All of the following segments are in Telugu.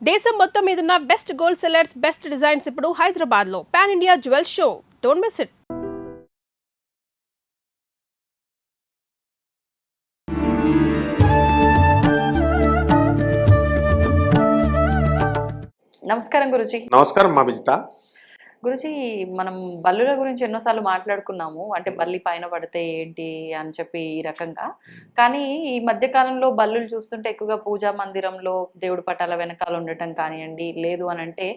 దేశం మొత్తం మీదున్న best gold sellers, best designs ఇప్పుడు హైదరాబాద్ లో pan India jewel show. Don't miss it. నమస్కారం గురుజీ. నమస్కారం మా విజిత. గురుజీ, మనం బల్లుల గురించి ఎన్నోసార్లు మాట్లాడుకున్నాము. అంటే బల్లి పైన పడితే ఏంటి అని చెప్పి ఈ రకంగా. కానీ ఈ మధ్య కాలంలో బల్లులు చూస్తుంటే ఎక్కువగా పూజా మందిరంలో దేవుడి పటాల వెనకాల ఉండటం కానివ్వండి, లేదు అని అంటే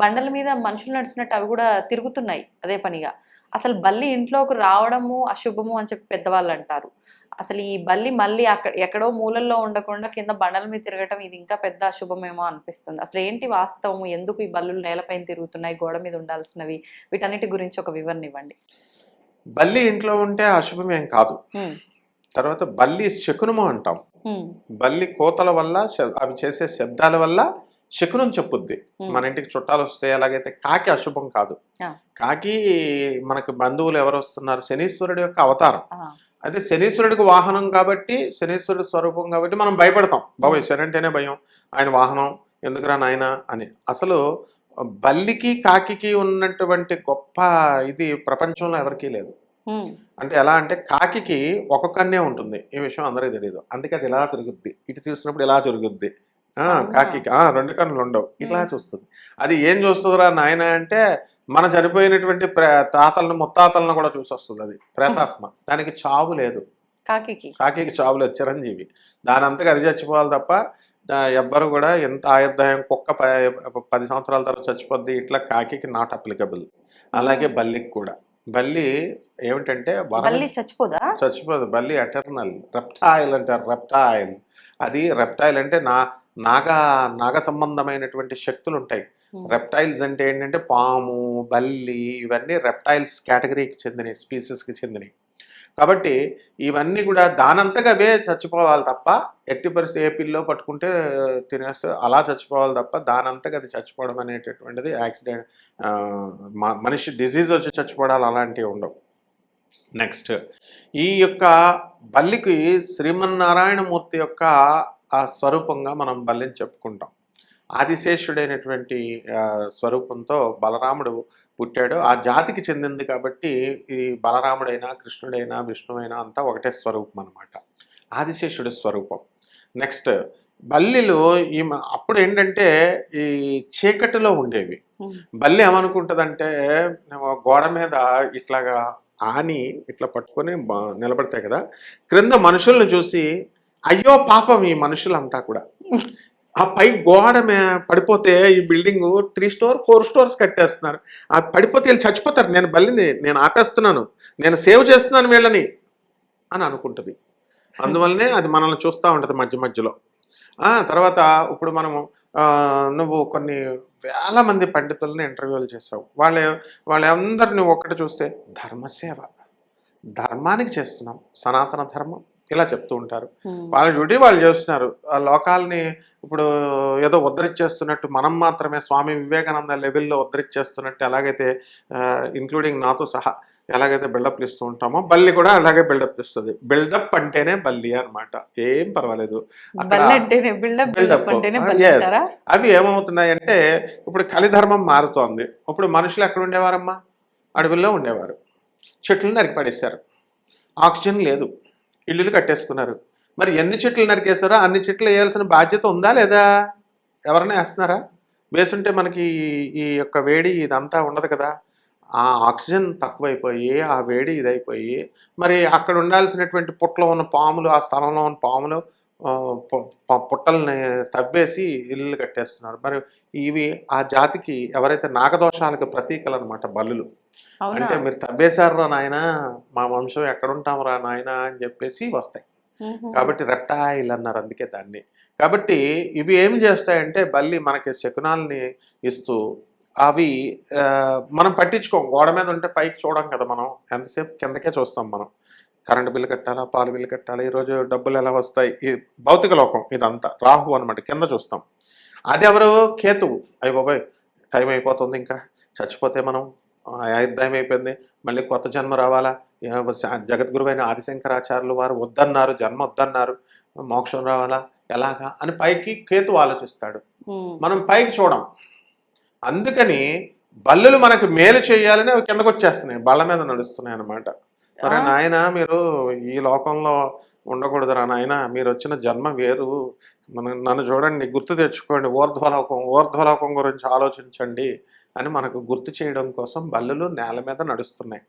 బండల మీద మనుషులు నడిచినట్టు అవి కూడా తిరుగుతున్నాయి అదే పనిగా. అసలు బల్లి ఇంట్లోకి రావడము అశుభము అని చెప్పి పెద్దవాళ్ళు అంటారు. అసలు ఈ బల్లి మళ్ళీ ఎక్కడో మూలల్లో ఉండకుండా కింద బండల మీద తిరగటం ఇది ఇంకా పెద్ద అశుభమేమో అనిపిస్తుంది. అసలు ఏంటి వాస్తవము? ఎందుకు ఈ బల్లులు నేలపైన తిరుగుతున్నాయి, గోడ మీద ఉండాల్సినవి? వీటన్నిటి గురించి ఒక వివరణ ఇవ్వండి. బల్లి ఇంట్లో ఉంటే అశుభం ఏం కాదు. తర్వాత బల్లి శకునము అంటాం. బల్లి కోతల వల్ల అవి చేసే శబ్దాల వల్ల శకునం చెప్పుద్ది. మన ఇంటికి చుట్టాలు వస్తే ఎలాగైతే కాకి అశుభం కాదు. కాకి మనకు బంధువులు ఎవరు వస్తున్నారు, శనీశ్వరుడు యొక్క అవతారం. అయితే శనీశ్వరుడికి వాహనం కాబట్టి, శనీశ్వరుడి స్వరూపం కాబట్టి మనం భయపడతాం. బాబోయ్ శని అంటేనే భయం, ఆయన వాహనం ఎందుకురా నాయన అని. అసలు బల్లికి కాకి ఉన్నటువంటి గొప్ప ఇది ప్రపంచంలో ఎవరికీ లేదు. అంటే ఎలా అంటే కాకి ఒక కన్నే ఉంటుంది, ఈ విషయం అందరికీ తెలియదు. అందుకే అది ఇలా తిరుగుద్ది, ఇటు చూసినప్పుడు ఇలా తిరుగుద్ది. కాకి రెండు కన్నులు ఉండవు, ఇట్లా చూస్తుంది. అది ఏం చూస్తుందిరా నాయన అంటే మన చనిపోయినటువంటి తాతలను ముత్తాతలను కూడా చూసి వస్తుంది. అది ప్రేతాత్మ. దానికి చావు లేదు. కాకి చావు లేదు, చిరంజీవి. దాని అంతగా అది చచ్చిపోవాలి తప్ప ఎవ్వరు కూడా ఎంత ఆయుర్దాయం కుక్క 10 సంవత్సరాల తర్వాత చచ్చిపోద్ది, ఇట్లా కాకి నాట్ అప్లికబుల్. అలాగే బల్లికి కూడా. బల్లి ఏమిటంటే చచ్చిపోదు. బల్లి ఎటర్నల్ రెప్టైల్ అంటారు. రెప్టైల్ అది రెప్టైల్ అంటే నాగ సంబంధమైనటువంటి శక్తులు ఉంటాయి. రెప్టైల్స్ అంటే ఏంటంటే పాము, బల్లి ఇవన్నీ రెప్టైల్స్ కేటగిరీకి చెందినవి, స్పీసీస్కి చెందినవి. కాబట్టి ఇవన్నీ కూడా దానంతగా అవే చచ్చిపోవాలి తప్ప, ఎట్టి పరిస్థితి ఏ పిల్లో పట్టుకుంటే తినేస్తే అలా చచ్చిపోవాలి తప్ప దానంతగా అది చచ్చిపోవడం అనేటటువంటిది యాక్సిడెంట్, మనిషి డిజీజ్ వచ్చి చచ్చిపోవడాలు అలాంటివి ఉండవు. నెక్స్ట్, ఈ యొక్క బల్లికి శ్రీమన్నారాయణమూర్తి యొక్క ఆ స్వరూపంగా మనం బల్లిని చెప్పుకుంటాం. ఆదిశేషుడైనటువంటి స్వరూపంతో బలరాముడు పుట్టాడు. ఆ జాతికి చెందింది కాబట్టి ఈ బలరాముడైనా, కృష్ణుడైనా, విష్ణువైనా అంతా ఒకటే స్వరూపం అనమాట, ఆదిశేషుడి స్వరూపం. నెక్స్ట్, బల్లిలు అప్పుడు ఏంటంటే ఈ చీకటిలో ఉండేవి. బల్లి ఏమనుకుంటుందంటే గోడ మీద ఇట్లాగా ఆని ఇట్లా పట్టుకొని నిలబడతాయి కదా, క్రింద మనుషుల్ని చూసి అయ్యో పాపం ఈ మనుషులంతా కూడా ఆ పై గోడ పడిపోతే ఈ బిల్డింగ్ 3 స్టోర్ 4 స్టోర్స్ కట్టేస్తున్నారు, ఆ పడిపోతే వీళ్ళు చచ్చిపోతారు, నేను బల్లిని నేను ఆపేస్తున్నాను, నేను సేవ్ చేస్తున్నాను వీళ్ళని అని అనుకుంటుంది. అందువల్లనే అది మనల్ని చూస్తూ ఉంటుంది మధ్య మధ్యలో. తర్వాత ఇప్పుడు మనము నువ్వు కొన్ని వేల మంది పండితులని ఇంటర్వ్యూలు చేసావు. వాళ్ళందరినీ ఒక్కటి చూస్తే ధర్మసేవ, ధర్మానికి చేస్తున్నాం, సనాతన ధర్మం ఇలా చెప్తూ ఉంటారు. వాళ్ళ డ్యూటీ వాళ్ళు చేస్తున్నారు. ఆ లోకాలని ఇప్పుడు ఏదో ఉద్ధరించేస్తున్నట్టు మనం మాత్రమే స్వామి వివేకానంద లెవెల్లో ఉద్ధరించేస్తున్నట్టు ఎలాగైతే ఇంక్లూడింగ్ నాతో సహా ఎలాగైతే బిల్డప్లు ఇస్తూ ఉంటామో బల్లి కూడా అలాగే బిల్డప్ ఇస్తుంది. బిల్డప్ అంటేనే బల్లి అనమాట, ఏం పర్వాలేదు. అవి ఏమవుతున్నాయంటే ఇప్పుడు కలిధర్మం మారుతోంది. ఇప్పుడు మనుషులు ఎక్కడ ఉండేవారమ్మా? అడవుల్లో ఉండేవారు. చెట్లు నరికి పడేశారు, ఆక్సిజన్ లేదు, ఇల్లులు కట్టేసుకున్నారు. మరి ఎన్ని చెట్లు నరికేశారో అన్ని చెట్లు వేయాల్సిన బాధ్యత ఉందా లేదా? ఎవరైనా వేస్తున్నారా? వేసుంటే మనకి ఈ యొక్క వేడి ఇదంతా ఉండదు కదా. ఆ ఆక్సిజన్ తక్కువైపోయి ఆ వేడి ఇదైపోయి మరి అక్కడ ఉండాల్సినటువంటి పుట్టలో ఉన్న పాములు, ఆ స్థలంలో ఉన్న పాములు పుట్టల్ని తవ్వేసి ఇల్లు కట్టేస్తున్నారు. మరి ఇవి ఆ జాతికి ఎవరైతే నాగదోషాలకు ప్రతీకలు అనమాట బల్లులు. అంటే మీరు తవ్వేశారు నాయన, మా వంశం ఎక్కడుంటాం రా నాయన అని చెప్పేసి వస్తాయి. కాబట్టి రెప్టైల్ అన్నారు అందుకే దాన్ని. కాబట్టి ఇవి ఏం చేస్తాయంటే బల్లి మనకి శకునాల్ని ఇస్తూ అవి మనం పట్టించుకోం. గోడ మీద ఉంటే పైకి చూడం కదా, మనం ఎంతసేపు కిందకే చూస్తాం. మనం కరెంటు బిల్లు కట్టాలా, పాలు బిల్లు కట్టాలా, ఈరోజు డబ్బులు ఎలా వస్తాయి, ఈ భౌతిక లోకం ఇదంతా రాహు అనమాట, కింద చూస్తాం. అది ఎవరు? కేతువు. అయ్య బాబాయ్ టైం అయిపోతుంది, ఇంకా చచ్చిపోతే మనం ఆయుర్దాయం అయిపోయింది, మళ్ళీ కొత్త జన్మ రావాలా, జగద్గురువైన ఆదిశంకరాచార్యులు వారు వద్దన్నారు, జన్మ వద్దన్నారు, మోక్షం రావాలా, ఎలాగా అని పైకి కేతు ఆలోచిస్తాడు. ఉమ్, మనం పైకి చూడం. అందుకని బల్లులు మనకు మేలు చేయాలని అవి కిందకు వచ్చేస్తున్నాయి, బళ్ళ మీద నడుస్తున్నాయి అన్నమాట. ఆ, అరే నాయన, మీరు ఈ లోకంలో ఉండకూడదురా నాయన, మీరు వచ్చిన జన్మ వేరు, నన్ను చూడండి, గుర్తు తెచ్చుకోండి, ఊర్ధ్వలోకం గురించి ఆలోచించండి అని మనకు గుర్తు చేయడం కోసం బల్లులు నేల మీద నడుస్తున్నాయి.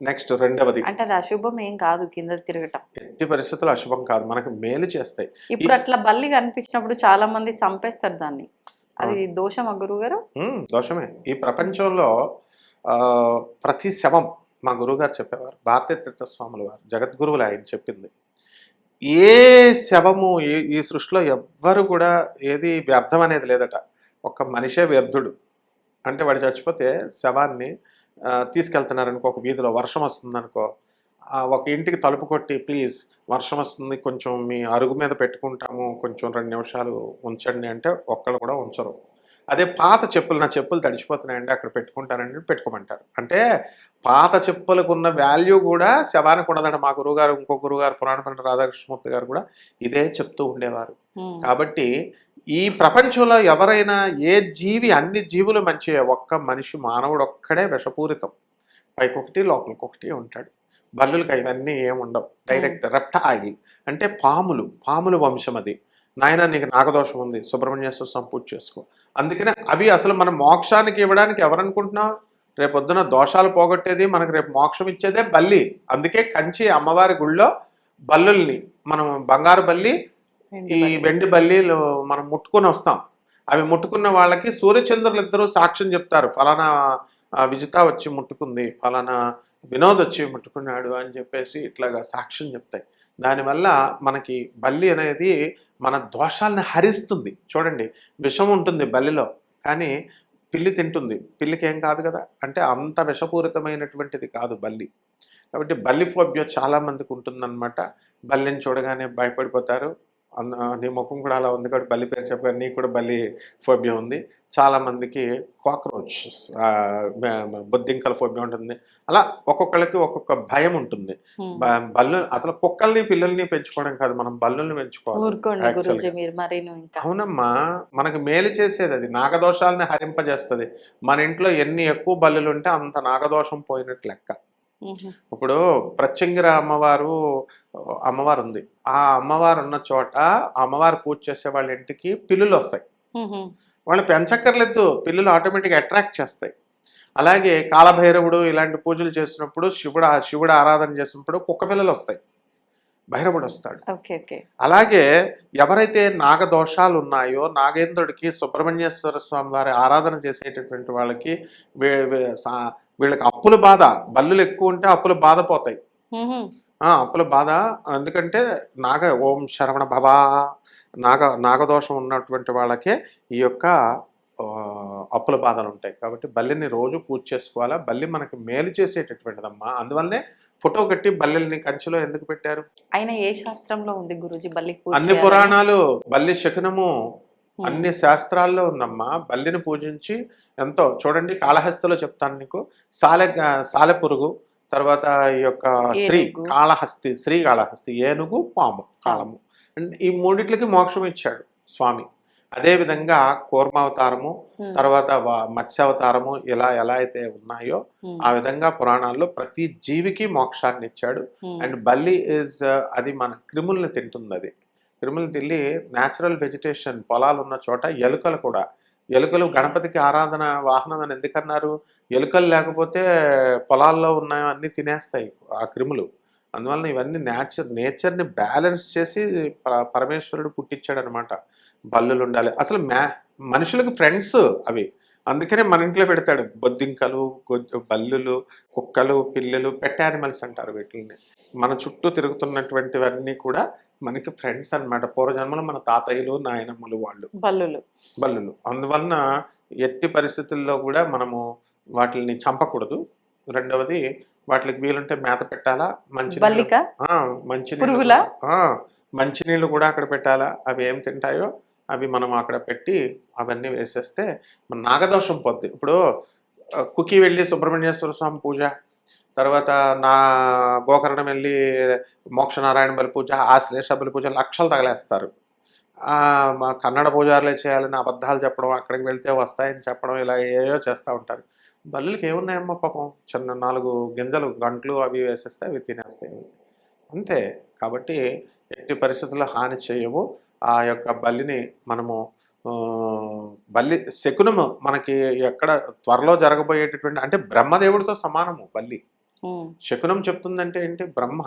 నెక్స్ట్ రెండవది, అంటే అది అశుభం ఏం కాదు కింద తిరగటం. ఎట్టి పరిస్థితులు అశుభం కాదు, మనకు మేలు చేస్తాయి. ఇప్పుడు అట్లా బల్లి కనిపించినప్పుడు చాలా మంది చంపేస్తారు దాన్ని, అది దోషమా గురుగారు? దోషమే. ఈ ప్రపంచంలో ఆ, ప్రతి శవం, మా గురువుగారు చెప్పేవారు, భారతీయ తీర్థస్వాముల వారు, జగద్గురువులు ఆయన చెప్పింది, ఏ శవము ఈ సృష్టిలో ఎవ్వరు కూడా ఏది వ్యర్థం అనేది లేదట. ఒక్క మనిషే వ్యర్థుడు. అంటే వాడు చచ్చిపోతే శవాన్ని తీసుకెళ్తున్నారనుకో, ఒక వీధిలో వర్షం వస్తుందనుకో, ఒక ఇంటికి తలుపు కొట్టి, ప్లీజ్ వర్షం వస్తుంది, కొంచెం మీ అరుగు మీద పెట్టుకుంటాము, కొంచెం 2 నిమిషాలు ఉంచండి అంటే ఒక్కళ్ళు కూడా ఉంచరు. అదే పాత చెప్పులు, నా చెప్పులు తడిచిపోతున్నాయండి అక్కడ పెట్టుకుంటానండి, పెట్టుకోమంటారు. అంటే పాత చెప్పులకు ఉన్న వాల్యూ కూడా శవానికి ఉండదంట. మా గురువుగారు, ఇంకో గురువుగారు, పురాణ పండిత రాధాకృష్ణమూర్తి గారు కూడా ఇదే చెప్తూ ఉండేవారు. ఉమ్, కాబట్టి ఈ ప్రపంచంలో ఎవరైనా, ఏ జీవి, అన్ని జీవులు మంచివే, ఒక్క మనిషి మానవుడు ఒక్కడే విషపూరితం. పైకొకటి లోపలికొకటి ఉంటాడు. బల్లులకి ఇవన్నీ ఏముండవు. డైరెక్ట్ రెప్టైల్ అంటే పాములు వంశం అది. నాయన నీకు నాగదోషం ఉంది, సుబ్రహ్మణ్యేశ్వర స్వామి పూజ చేసుకో. అందుకనే అవి అసలు మన మోక్షానికి ఇవ్వడానికి ఎవరనుకుంటున్నావు? రేపొద్దున దోషాలు పోగొట్టేది, మనకు రేపు మోక్షం ఇచ్చేదే బల్లి. అందుకే కంచి అమ్మవారి గుళ్ళో బల్లుల్ని, మనం బంగారు బల్లి, ఈ వెండి బల్లీలు మనం ముట్టుకుని వస్తాం. అవి ముట్టుకున్న వాళ్ళకి సూర్యచంద్రులు ఇద్దరు సాక్ష్యం చెప్తారు, ఫలానా విజిత వచ్చి ముట్టుకుంది, ఫలానా వినోద్ వచ్చి ముట్టుకున్నాడు అని చెప్పేసి ఇట్లాగా సాక్ష్యం చెప్తాయి. దానివల్ల మనకి బల్లి అనేది మన దోషాలను హరిస్తుంది. చూడండి, విషం ఉంటుంది బల్లిలో, కానీ పిల్లి తింటుంది, పిల్లికి ఏం కాదు కదా. అంటే అంత విషపూరితమైనటువంటిది కాదు బల్లి. కాబట్టి బల్లి ఫోబియా చాలా మందికి ఉంటుందన్నమాట. బల్లిని చూడగానే భయపడిపోతారు. నీ ముఖం కూడా అలా ఉంది కాబట్టి బల్లి పేరు చెప్పగానే నీకు కూడా బల్లి ఫోబియా ఉంది. చాలా మందికి కాక్రోచ్, బొద్దింకల ఫోబియా ఉంటుంది. అలా ఒక్కొక్కళ్ళకి ఒక్కొక్క భయం ఉంటుంది. బల్లు అసలు కుక్కల్ని పిల్లల్ని పెంచుకోవడం కాదు, మనం బల్లుల్ని ఊరుకోండి గురూజీ పెంచుకోవాలి. మీరు మరీను ఇంకా. అవునమ్మా, మనకు మేలు చేసేది అది, నాగదోషాలని హరింపజేస్తుంది. మన ఇంట్లో ఎన్ని ఎక్కువ బల్లులు ఉంటే అంత నాగదోషం పోయినట్టు లెక్క. ఉహు, ఇప్పుడు ప్రత్యంగిర అమ్మవారు ఉంది. ఆ అమ్మవారు ఉన్న చోట అమ్మవారు పూజ చేసే వాళ్ళ ఇంటికి పిల్లులు వస్తాయి. ఉహు, వాళ్ళు పెంచక్కర్లేదు, పిల్లులు ఆటోమేటిక్గా అట్రాక్ట్ చేస్తాయి. అలాగే కాలభైరవుడు ఇలాంటి పూజలు చేసినప్పుడు, శివుడు ఆరాధన చేసినప్పుడు కుక్క పిల్లలు వస్తాయి, భైరవుడు వస్తాడు. Okay okay. అలాగే ఎవరైతే నాగదోషాలు ఉన్నాయో, నాగేంద్రుడికి సుబ్రహ్మణ్యేశ్వర స్వామి వారి ఆరాధన చేసేటటువంటి వాళ్ళకి వీళ్ళకి అప్పుల బాధ, బల్లులు ఎక్కువ ఉంటే అప్పుల బాధ పోతాయి. ఉహు, అప్పుల బాధ, ఎందుకంటే ఓం శరవణ భవ, నాగదోషం ఉన్నటువంటి వాళ్ళకే ఈ యొక్క అప్పుల బాధలు ఉంటాయి. కాబట్టి బల్లిని రోజు పూజ చేసుకోవాలా. బల్లి మనకి మేలు చేసేటటువంటిదమ్మా. అందువల్లనే ఫోటో కట్టి బల్లెల్ని కంచిలో ఎందుకు పెట్టారు? అయినా ఏ శాస్త్రంలో ఉంది గురూజీ బల్లికి పూజ అన్ని చేయాలని? పురాణాలు, బల్లి శకునము అన్ని శాస్త్రాల్లో ఉందమ్మా. బల్లిని పూజించి ఎంతో, చూడండి కాళహస్తిలో చెప్తాను నీకు, సాలెపురుగు, తర్వాత ఈ యొక్క శ్రీ కాళహస్తి, ఏనుగు, పాము, కాళము, ఈ మూడిట్లకి మోక్షం ఇచ్చాడు స్వామి. అదేవిధంగా కూర్మావతారము, తర్వాత మత్స్యావతారము, ఇలా ఎలా అయితే ఉన్నాయో ఆ విధంగా పురాణాల్లో ప్రతి జీవికి మోక్షాన్ని ఇచ్చాడు. అండ్ బల్లి అది మన క్రిముల్ని తింటుంది. అది క్రిములు తిల్లి న్యాచురల్ వెజిటేషన్, పొలాలు ఉన్న చోట ఎలుకలు గణపతికి ఆరాధన వాహనం అని ఎందుకన్నారు? ఎలుకలు లేకపోతే పొలాల్లో ఉన్నాయో అన్నీ తినేస్తాయి ఆ క్రిములు. అందువలన ఇవన్నీ నేచర్ని బ్యాలెన్స్ చేసి పరమేశ్వరుడు పుట్టించాడు అనమాట. బల్లులు ఉండాలి. అసలు మనుషులకు ఫ్రెండ్స్ అవి, అందుకనే మన ఇంట్లో పెడతాడు. బొద్దింకలు, బల్లులు, కుక్కలు, పిల్లలు, పెట్ యానిమల్స్ అంటారు వీటిని. మన చుట్టూ తిరుగుతున్నటువంటివన్నీ కూడా మనకి ఫ్రెండ్స్ అన్నమాట. పూర్వజన్మలో మన తాతయ్యలు, నాయనమ్మలు వాళ్ళు బల్లులు. అందువలన ఎట్టి పరిస్థితుల్లో కూడా మనము వాటిని చంపకూడదు. రెండవది, వాటికి వీలుంటే మేత పెట్టాలా, మంచినీళ్ళు కూడా అక్కడ పెట్టాలా. అవి ఏం తింటాయో అవి మనం అక్కడ పెట్టి అవన్నీ వేసేస్తే మన నాగదోషం పోద్ది. ఇప్పుడు కుకి వెళ్ళి సుబ్రహ్మణ్యేశ్వర స్వామి పూజ, తర్వాత గోకర్ణం వెళ్ళి మోక్షనారాయణ బలి పూజ, ఆశ్లేష బలి పూజ, లక్షలు తగలేస్తారు. మా కన్నడ పూజారులే చేయాలని అబద్ధాలు చెప్పడం, అక్కడికి వెళ్తే వస్తాయని చెప్పడం, ఇలా ఏయో చేస్తూ ఉంటారు. బల్లులకి ఏమున్నాయమ్మా పాపం, చిన్న 4 గింజలు గంటలు అవి వేసేస్తే అవి తినేస్తాయి అంతే. కాబట్టి ఎట్టి పరిస్థితుల్లో హాని చేయవు. ఆ యొక్క బలిని మనము బల్లి శకునము మనకి ఎక్కడ త్వరలో జరగబోయేటటువంటి, అంటే బ్రహ్మదేవుడితో సమానము బల్లి. శకునం చెప్తుందంటే ఏంటి, బ్రహ్మ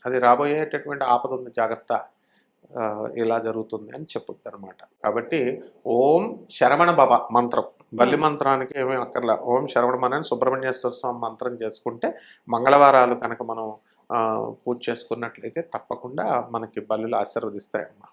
అది రాబోయేటటువంటి ఆపద ఉంది జాగ్రత్త, ఇలా జరుగుతుంది అని చెప్పుద్ది అనమాట. కాబట్టి ఓం శరవణ భవ మంత్రం, బల్లి మంత్రానికి ఏమీ అక్కర్లా. ఓం శరవణమని సుబ్రహ్మణ్యేశ్వర స్వామి మంత్రం చేసుకుంటే మంగళవారాలు కనుక మనం పూజ చేసుకున్నట్లయితే తప్పకుండా మనకి బల్లులు ఆశీర్వదిస్తాయమ్మా.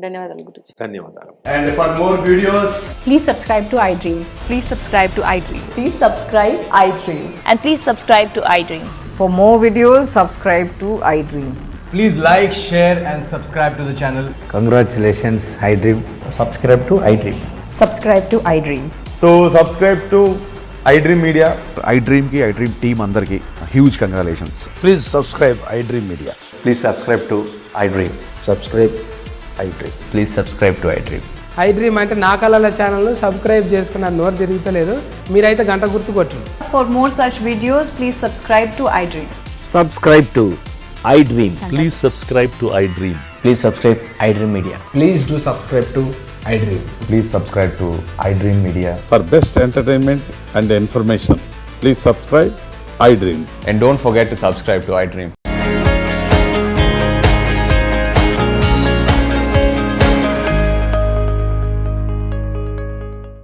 ధన్యవాదాలు గురుజీ. ధన్యవాదాలు. And for more videos, Please subscribe to iDream. Please subscribe to iDream. Please subscribe iDream. And please subscribe to iDream. For more videos, subscribe to iDream. please like, share, and subscribe to the channel. Congratulations, iDream. Subscribe to iDream. Subscribe to iDream. So subscribe to iDream Media. iDream की iDream team अंदर की huge congratulations. Please subscribe iDream Media. Please subscribe to iDream. Subscribe iDream. Please subscribe to iDream. iDream అంటే నా కళల ఛానల్ను సబ్స్క్రైబ్ చేసుకున్న నోరు తిరుగుతలేదు, మీరైతే గంట గుర్తు కొట్టండి. For more such videos, please subscribe to iDream. Subscribe to iDream. Please subscribe to iDream. Please subscribe iDream Media. Please do subscribe to iDream. Please subscribe to iDream Media. For best entertainment and information, please subscribe iDream. And don't forget to subscribe to iDream.